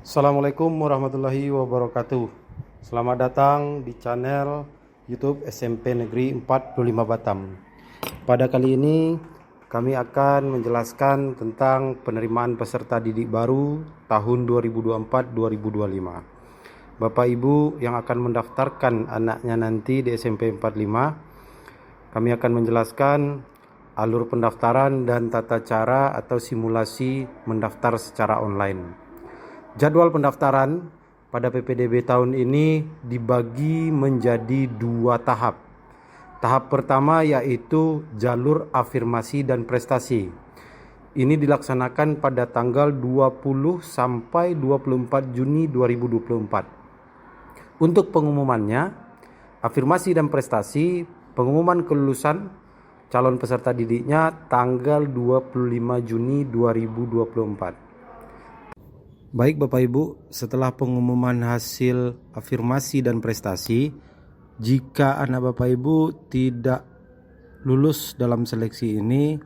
Assalamualaikum warahmatullahi wabarakatuh. Selamat datang di channel YouTube SMP Negeri 45 Batam. Pada kali ini kami akan menjelaskan tentang penerimaan peserta didik baru tahun 2024-2025. Bapak Ibu yang akan mendaftarkan anaknya nanti di SMP 45, kami akan menjelaskan alur pendaftaran dan tata cara atau simulasi mendaftar secara online. Jadwal pendaftaran pada PPDB tahun ini dibagi menjadi 2 tahap. Tahap pertama yaitu jalur afirmasi dan prestasi. Ini dilaksanakan pada tanggal 20 sampai 24 Juni 2024. Untuk pengumumannya, afirmasi dan prestasi, pengumuman kelulusan calon peserta didiknya tanggal 25 Juni 2024. Baik Bapak Ibu, setelah pengumuman hasil afirmasi dan prestasi, jika anak Bapak Ibu tidak lulus dalam seleksi ini,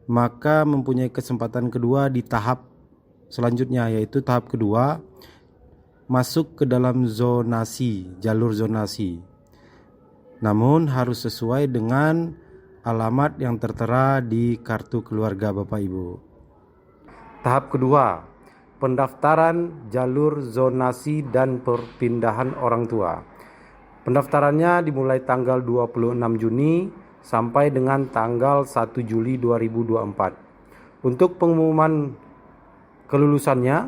maka mempunyai kesempatan kedua di tahap selanjutnya, yaitu tahap kedua, masuk ke dalam zonasi, jalur zonasi. Namun harus sesuai dengan alamat yang tertera di kartu keluarga Bapak Ibu. Tahap kedua, pendaftaran jalur zonasi dan perpindahan orang tua. Pendaftarannya dimulai tanggal 26 Juni sampai dengan tanggal 1 Juli 2024. Untuk pengumuman kelulusannya,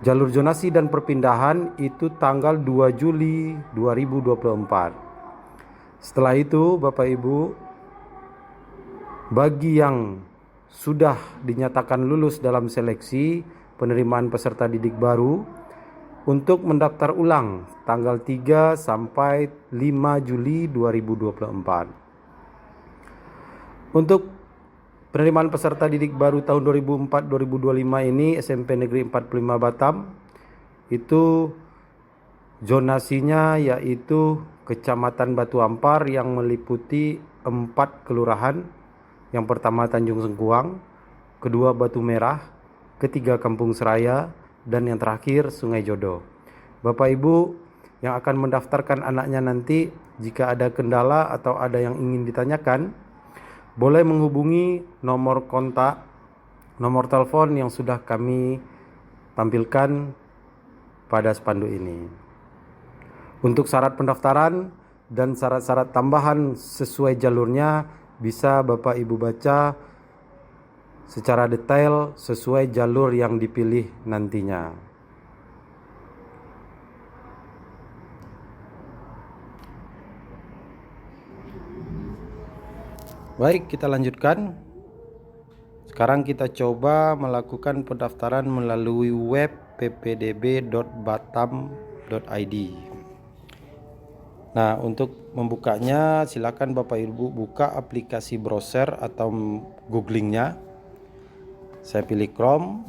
jalur zonasi dan perpindahan itu tanggal 2 Juli 2024. Setelah itu Bapak Ibu, bagi yang sudah dinyatakan lulus dalam seleksi penerimaan peserta didik baru, untuk mendaftar ulang tanggal 3 sampai 5 Juli 2024. Untuk penerimaan peserta didik baru tahun 2004-2025 ini SMP Negeri 45 Batam, itu zonasinya yaitu Kecamatan Batu Ampar yang meliputi 4 kelurahan. Yang pertama Tanjung Sengkuang, kedua Batu Merah, ketiga Kampung Seraya, dan yang terakhir Sungai Jodoh. Bapak Ibu yang akan mendaftarkan anaknya nanti, jika ada kendala atau ada yang ingin ditanyakan, boleh menghubungi nomor kontak, nomor telepon yang sudah kami tampilkan pada spanduk ini. Untuk syarat pendaftaran dan syarat-syarat tambahan sesuai jalurnya bisa Bapak Ibu baca secara detail sesuai jalur yang dipilih nantinya. Baik, kita lanjutkan. Sekarang kita coba melakukan pendaftaran melalui web ppdb.batam.id. Nah, untuk membukanya silakan Bapak Ibu buka aplikasi browser atau googlingnya. Saya pilih Chrome,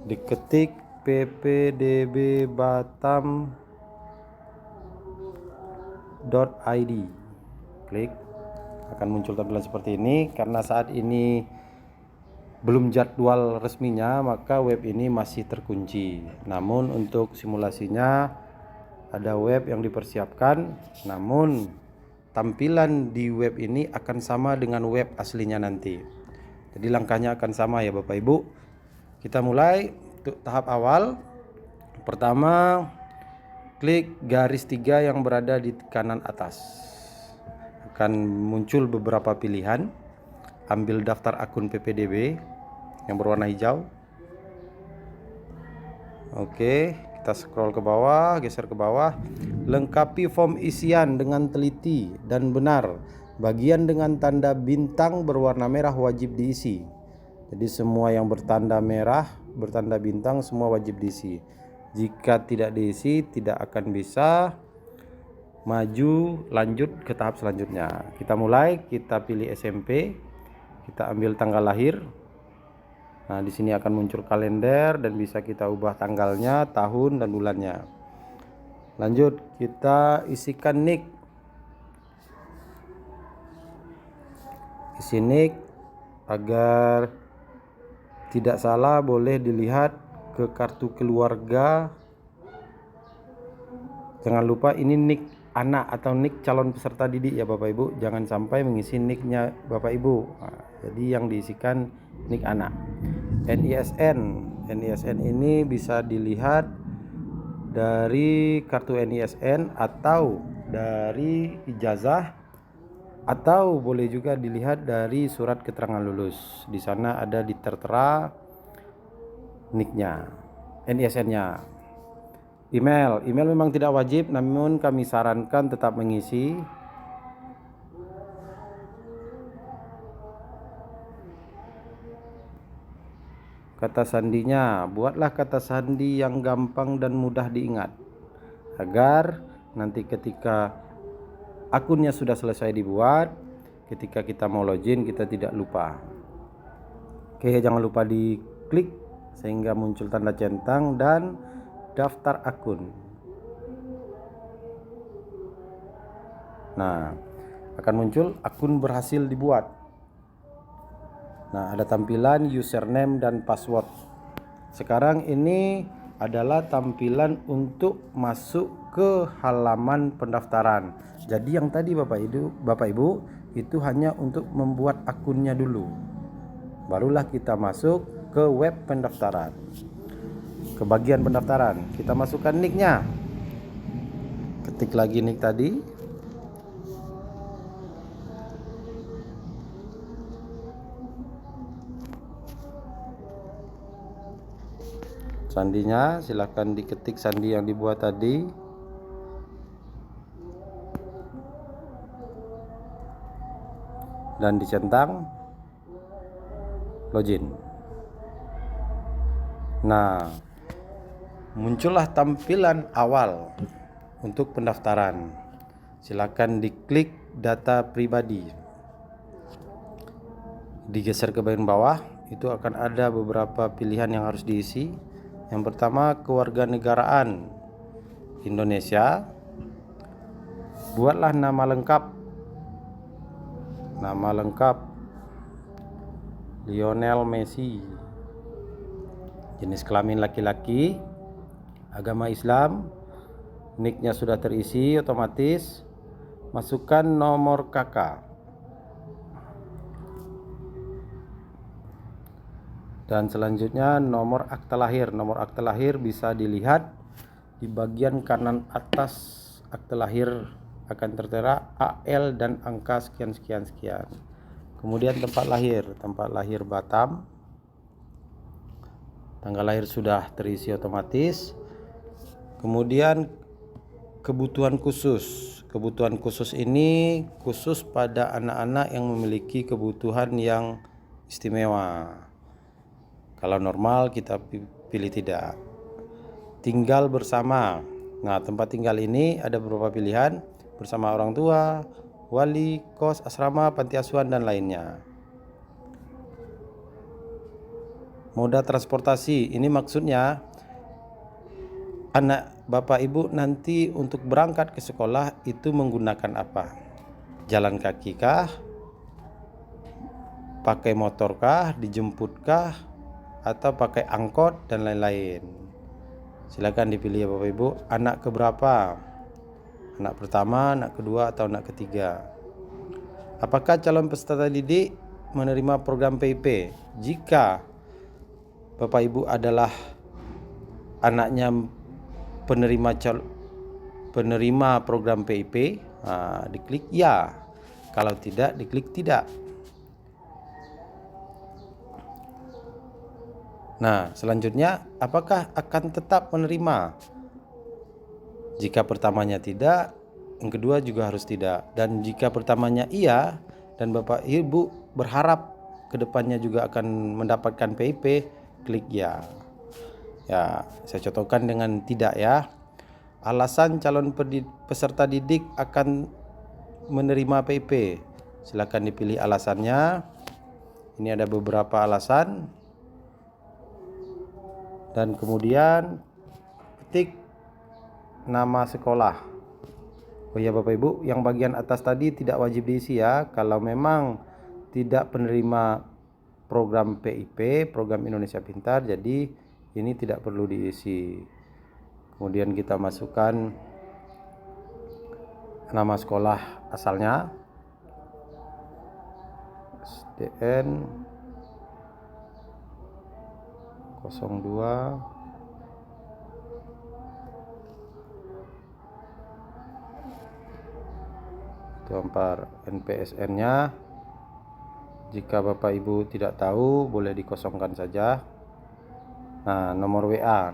diketik ppdbbatam.id, klik, akan muncul tampilan seperti ini. Karena saat ini belum jadwal resminya, maka web ini masih terkunci. Namun untuk simulasinya ada web yang dipersiapkan, namun tampilan di web ini akan sama dengan web aslinya nanti. Jadi langkahnya akan sama ya Bapak Ibu. Kita mulai. Untuk tahap awal, pertama klik garis 3 yang berada di kanan atas. Akan muncul beberapa pilihan. Ambil daftar akun PPDB yang berwarna hijau. Oke, kita scroll ke bawah, geser ke bawah. Lengkapi form isian dengan teliti dan benar. Bagian dengan tanda bintang berwarna merah wajib diisi. Jadi semua yang bertanda merah, bertanda bintang semua wajib diisi. Jika tidak diisi, tidak akan bisa maju lanjut ke tahap selanjutnya. Kita mulai, kita pilih SMP, kita ambil tanggal lahir. Nah, di sini akan muncul kalender dan bisa kita ubah tanggalnya, tahun dan bulannya. Lanjut, kita isikan nik. Isi nik agar tidak salah boleh dilihat ke kartu keluarga. Jangan lupa ini nik anak atau nik calon peserta didik ya Bapak Ibu. Jangan sampai mengisi niknya Bapak Ibu. Nah, jadi yang diisikan nik anak. NISN ini bisa dilihat dari kartu NISN atau dari ijazah, atau boleh juga dilihat dari surat keterangan lulus. Di sana ada tertera niknya, NISN-nya. Email memang tidak wajib, namun kami sarankan tetap mengisi. Kata sandinya, buatlah kata sandi yang gampang dan mudah diingat, agar nanti ketika akunnya sudah selesai dibuat, ketika kita mau login kita tidak lupa. Oke, jangan lupa diklik sehingga muncul tanda centang dan daftar akun. Nah, akan muncul akun berhasil dibuat. Nah, ada tampilan username dan password. Sekarang ini adalah tampilan untuk masuk ke halaman pendaftaran. Jadi yang tadi Bapak Ibu itu hanya untuk membuat akunnya dulu. Barulah kita masuk ke web pendaftaran. Ke bagian pendaftaran, kita masukkan nicknya. Ketik lagi nick tadi. Sandinya silahkan diketik sandi yang dibuat tadi. Dan dicentang login. Nah, muncullah tampilan awal untuk pendaftaran. Silakan diklik data pribadi. Digeser ke bagian bawah, itu akan ada beberapa pilihan yang harus diisi. Yang pertama, kewarganegaraan Indonesia. Buatlah nama lengkap. Nama lengkap Lionel Messi. Jenis kelamin laki-laki. Agama Islam. Nicknya sudah terisi otomatis. Masukkan nomor KK. Dan selanjutnya nomor akta lahir. Nomor akta lahir bisa dilihat di bagian kanan atas akta lahir, akan tertera AL dan angka sekian. Kemudian tempat lahir Batam. Tanggal lahir sudah terisi otomatis. Kemudian kebutuhan khusus. Kebutuhan khusus ini khusus pada anak-anak yang memiliki kebutuhan yang istimewa. Kalau normal kita pilih tidak. Tinggal bersama. Nah, tempat tinggal ini ada beberapa pilihan, bersama orang tua, wali, kos, asrama, panti asuhan, dan lainnya. Moda transportasi, ini maksudnya anak Bapak Ibu nanti untuk berangkat ke sekolah itu menggunakan apa? Jalan kaki kah? Pakai motor kah? Dijemput kah? Atau pakai angkot dan lain-lain. Silakan dipilih ya Bapak Ibu. Anak keberapa? Anak pertama, anak kedua, atau anak ketiga? Apakah calon peserta didik menerima program PIP? Jika Bapak Ibu adalah anaknya penerima program PIP, diklik ya. Kalau tidak, diklik tidak. Nah, selanjutnya apakah akan tetap menerima? Jika pertamanya tidak, yang kedua juga harus tidak. Dan jika pertamanya iya dan Bapak Ibu berharap kedepannya juga akan mendapatkan PIP, klik ya. Ya, saya contohkan dengan tidak ya. Alasan calon peserta didik akan menerima PIP. Silakan dipilih alasannya. Ini ada beberapa alasan. Dan kemudian ketik nama sekolah. Oh ya Bapak Ibu, yang bagian atas tadi tidak wajib diisi ya. Kalau memang tidak penerima program PIP, program Indonesia Pintar, jadi ini tidak perlu diisi. Kemudian kita masukkan nama sekolah asalnya, SDN 02 Tuampar, NPSN-nya jika Bapak Ibu tidak tahu boleh dikosongkan saja. Nah, nomor WA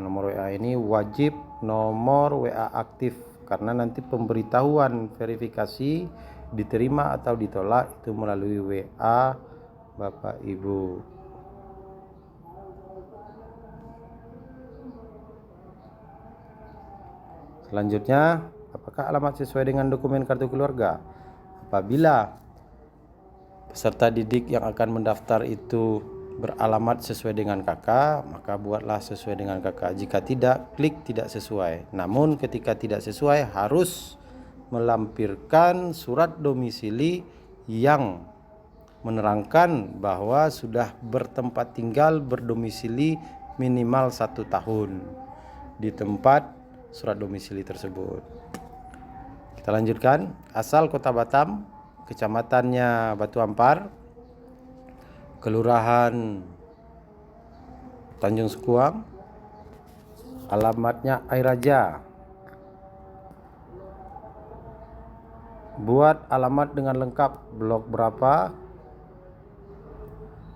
ini wajib nomor WA aktif, karena nanti pemberitahuan verifikasi diterima atau ditolak itu melalui WA Bapak Ibu. Selanjutnya, apakah alamat sesuai dengan dokumen kartu keluarga? Apabila peserta didik yang akan mendaftar itu beralamat sesuai dengan KK, maka buatlah sesuai dengan KK. Jika tidak, klik tidak sesuai. Namun ketika tidak sesuai, harus melampirkan surat domisili yang menerangkan bahwa sudah bertempat tinggal berdomisili minimal 1 tahun di tempat surat domisili tersebut. Kita lanjutkan. Asal Kota Batam, kecamatannya Batu Ampar, kelurahan Tanjung Sekuang, alamatnya Airaja. Buat alamat dengan lengkap, blok berapa,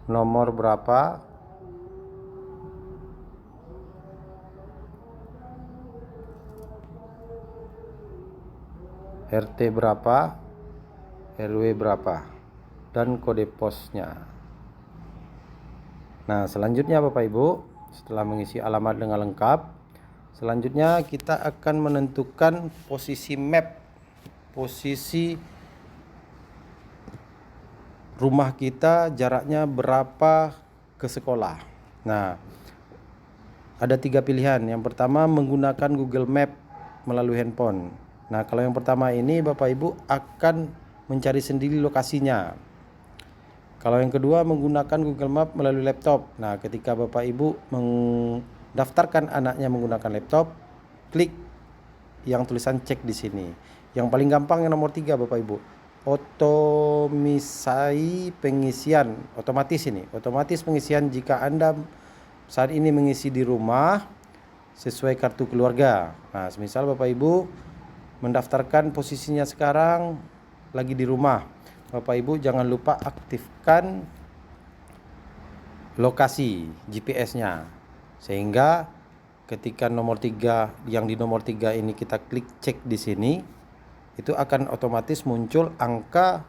nomor berapa, RT berapa, RW berapa, dan kode posnya. Nah, selanjutnya Bapak Ibu, setelah mengisi alamat dengan lengkap, selanjutnya kita akan menentukan posisi map, posisi rumah kita jaraknya berapa ke sekolah. Nah, ada 3 pilihan. Yang pertama menggunakan Google Map melalui handphone. Nah, kalau yang pertama ini Bapak Ibu akan mencari sendiri lokasinya. Kalau yang kedua menggunakan Google Map melalui laptop. Nah, ketika Bapak Ibu mendaftarkan anaknya menggunakan laptop, klik yang tulisan cek di sini. Yang paling gampang yang nomor 3 Bapak Ibu. Otomisai pengisian, otomatis ini. Otomatis pengisian jika Anda saat ini mengisi di rumah sesuai kartu keluarga. Nah, semisal Bapak Ibu mendaftarkan posisinya sekarang lagi di rumah, Bapak Ibu jangan lupa aktifkan lokasi GPS-nya, sehingga ketika nomor 3 yang di nomor 3 ini kita klik cek di sini, itu akan otomatis muncul angka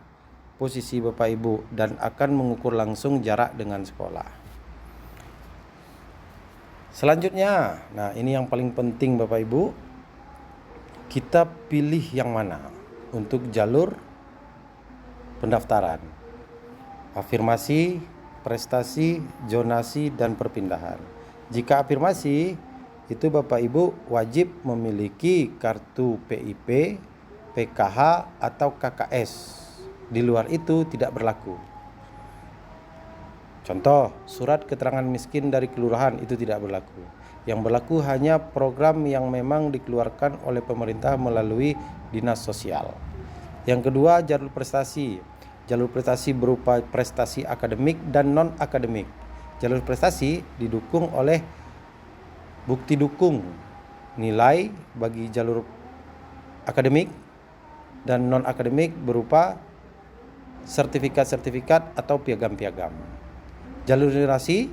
posisi Bapak Ibu dan akan mengukur langsung jarak dengan sekolah. Selanjutnya, nah ini yang paling penting Bapak Ibu, kita pilih yang mana untuk jalur pendaftaran. Afirmasi, prestasi, zonasi, dan perpindahan. Jika afirmasi, itu Bapak Ibu wajib memiliki kartu PIP, PKH, atau KKS. Di luar itu tidak berlaku. Contoh, surat keterangan miskin dari kelurahan itu tidak berlaku. Yang berlaku hanya program yang memang dikeluarkan oleh pemerintah melalui dinas sosial. Yang kedua, jalur prestasi. Jalur prestasi berupa prestasi akademik dan non-akademik. Jalur prestasi didukung oleh bukti dukung nilai bagi jalur akademik, dan non-akademik berupa sertifikat-sertifikat atau piagam-piagam. Jalur zonasi,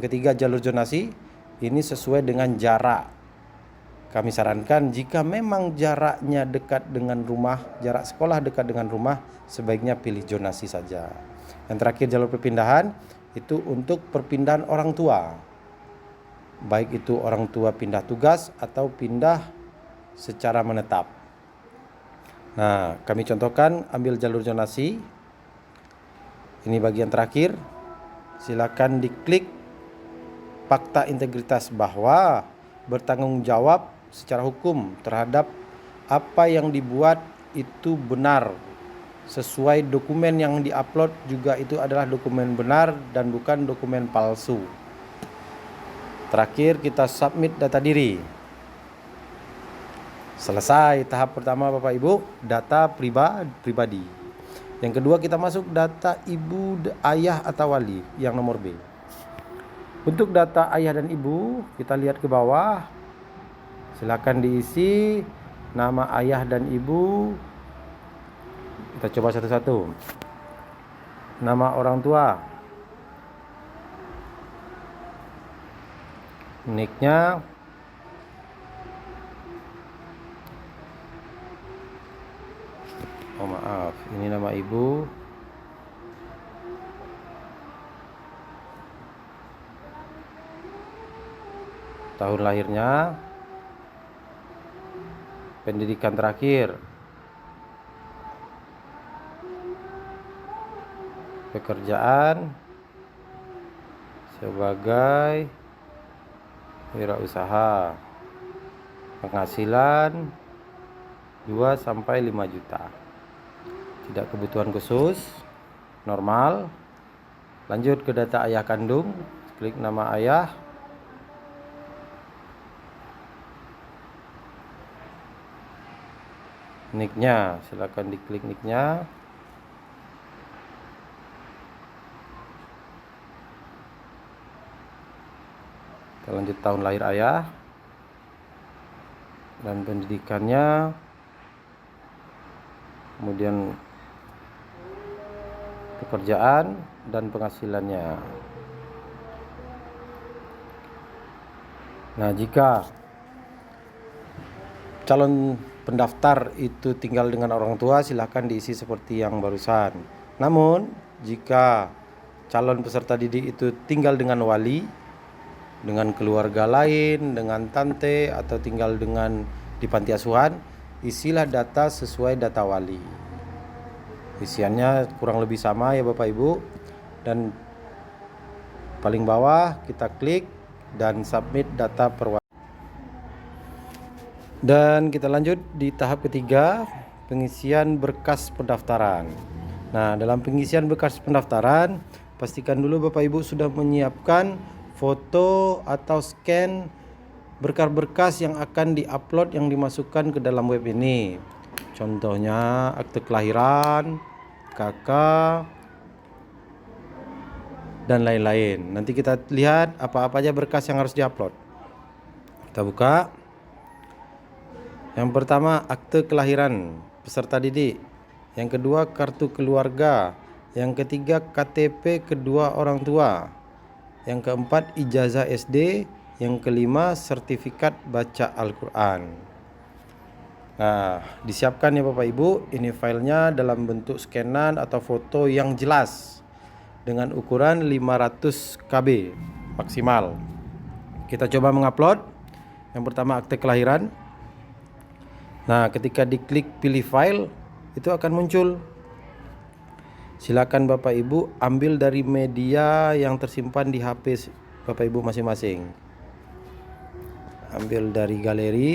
ketiga jalur zonasi, ini sesuai dengan jarak. Kami sarankan jika memang jaraknya dekat dengan rumah, jarak sekolah dekat dengan rumah, sebaiknya pilih zonasi saja. Yang terakhir jalur perpindahan, itu untuk perpindahan orang tua. Baik itu orang tua pindah tugas atau pindah secara menetap. Nah, kami contohkan, ambil jalur zonasi. Ini bagian terakhir. Silakan diklik fakta integritas bahwa bertanggung jawab secara hukum terhadap apa yang dibuat itu benar sesuai dokumen yang diupload juga itu adalah dokumen benar dan bukan dokumen palsu. Terakhir kita submit data diri. Selesai tahap pertama Bapak Ibu, data pribadi. Yang kedua kita masuk data ibu, ayah atau wali yang nomor B. Untuk data ayah dan ibu, kita lihat ke bawah. Silakan diisi nama ayah dan ibu. Kita coba satu-satu. Nama orang tua, niknya, oh maaf, ini nama ibu, tahun lahirnya, pendidikan terakhir, pekerjaan sebagai wirausaha, penghasilan 2-5 juta, tidak kebutuhan khusus, normal. Lanjut ke data ayah kandung, klik nama ayah, niknya, silakan diklik niknya. Kita lanjut tahun lahir ayah dan pendidikannya, kemudian pekerjaan dan penghasilannya. Nah, jika calon pendaftar itu tinggal dengan orang tua, silahkan diisi seperti yang barusan. Namun, jika calon peserta didik itu tinggal dengan wali, dengan keluarga lain, dengan tante, atau tinggal di panti asuhan, isilah data sesuai data wali. Isiannya kurang lebih sama ya Bapak Ibu. Dan paling bawah kita klik dan submit data per wali. Dan kita lanjut di tahap ketiga, pengisian berkas pendaftaran. Nah, dalam pengisian berkas pendaftaran, pastikan dulu Bapak Ibu sudah menyiapkan foto atau scan berkas-berkas yang akan diupload yang dimasukkan ke dalam web ini. Contohnya akte kelahiran, KK, dan lain-lain. Nanti kita lihat apa-apa aja berkas yang harus diupload. Kita buka. Yang pertama akte kelahiran peserta didik. Yang kedua kartu keluarga. Yang ketiga KTP kedua orang tua. Yang keempat ijazah SD. Yang kelima sertifikat baca Al-Quran. Nah, disiapkan ya Bapak Ibu. Ini filenya dalam bentuk scanan atau foto yang jelas dengan ukuran 500 KB maksimal. Kita coba mengupload. Yang pertama akte kelahiran. Nah, ketika diklik pilih file, itu akan muncul. Silakan Bapak Ibu ambil dari media yang tersimpan di HP Bapak Ibu masing-masing. Ambil dari galeri.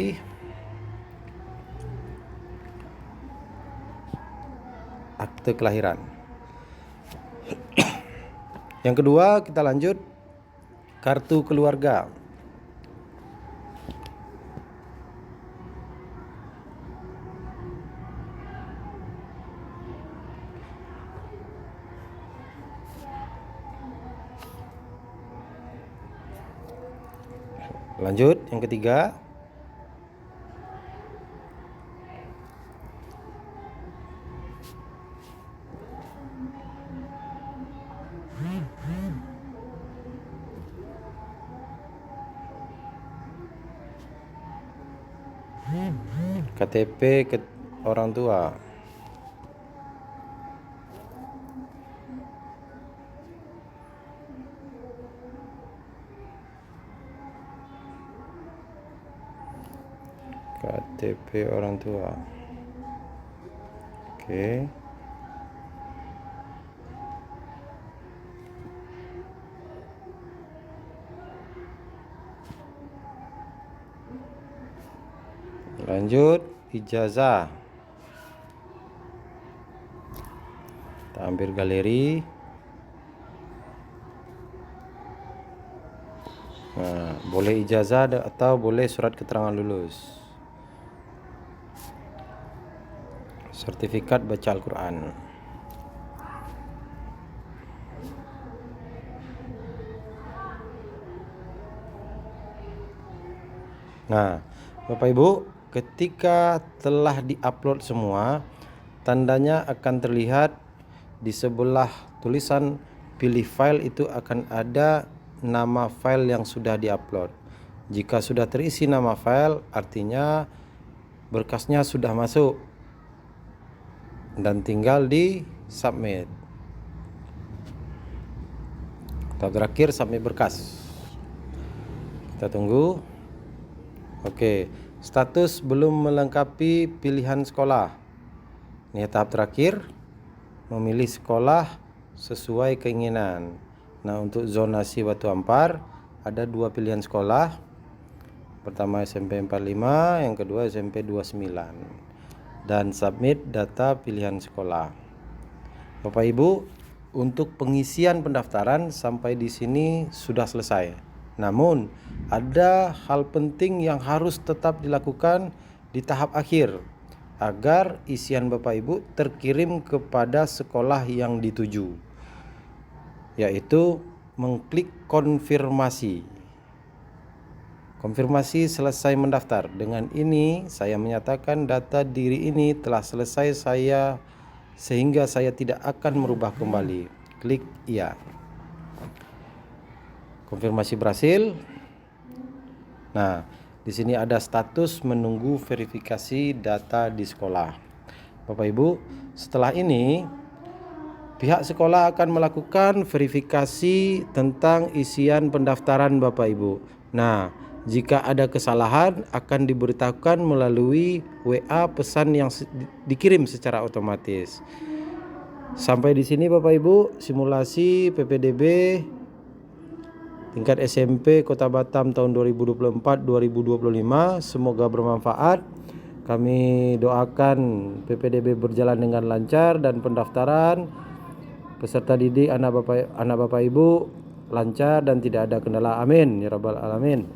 Akte kelahiran. Yang kedua, kita lanjut kartu keluarga. Lanjut, yang ketiga. KTP orang tua. KTP orang tua. Oke. Lanjut ijazah. Mampir galeri. Nah, boleh ijazah atau boleh surat keterangan lulus. Sertifikat baca Al-Quran. Nah, Bapak Ibu, ketika telah diupload semua, tandanya akan terlihat di sebelah tulisan pilih file itu akan ada nama file yang sudah diupload. Jika sudah terisi nama file, artinya berkasnya sudah masuk dan tinggal di submit. Tahap terakhir submit berkas. Kita tunggu. Oke, status belum melengkapi pilihan sekolah. Ini tahap terakhir, memilih sekolah sesuai keinginan. Nah, untuk zonasi Batu Ampar ada 2 pilihan sekolah. Pertama SMP 45, yang kedua SMP 29. Dan submit data pilihan sekolah. Bapak Ibu, untuk pengisian pendaftaran sampai di sini sudah selesai. Namun, ada hal penting yang harus tetap dilakukan di tahap akhir agar isian Bapak Ibu terkirim kepada sekolah yang dituju, yaitu mengklik konfirmasi. Konfirmasi selesai mendaftar. Dengan ini saya menyatakan data diri ini telah selesai sehingga saya tidak akan merubah kembali. Klik iya. Konfirmasi berhasil. Nah, di sini ada status menunggu verifikasi data di sekolah. Bapak Ibu, setelah ini pihak sekolah akan melakukan verifikasi tentang isian pendaftaran Bapak Ibu. Nah, jika ada kesalahan akan diberitahukan melalui WA pesan yang dikirim secara otomatis. Sampai di sini Bapak Ibu, simulasi PPDB tingkat SMP Kota Batam tahun 2024-2025 semoga bermanfaat. Kami doakan PPDB berjalan dengan lancar dan pendaftaran peserta didik anak Bapak Ibu lancar dan tidak ada kendala. Amin ya rabbal alamin.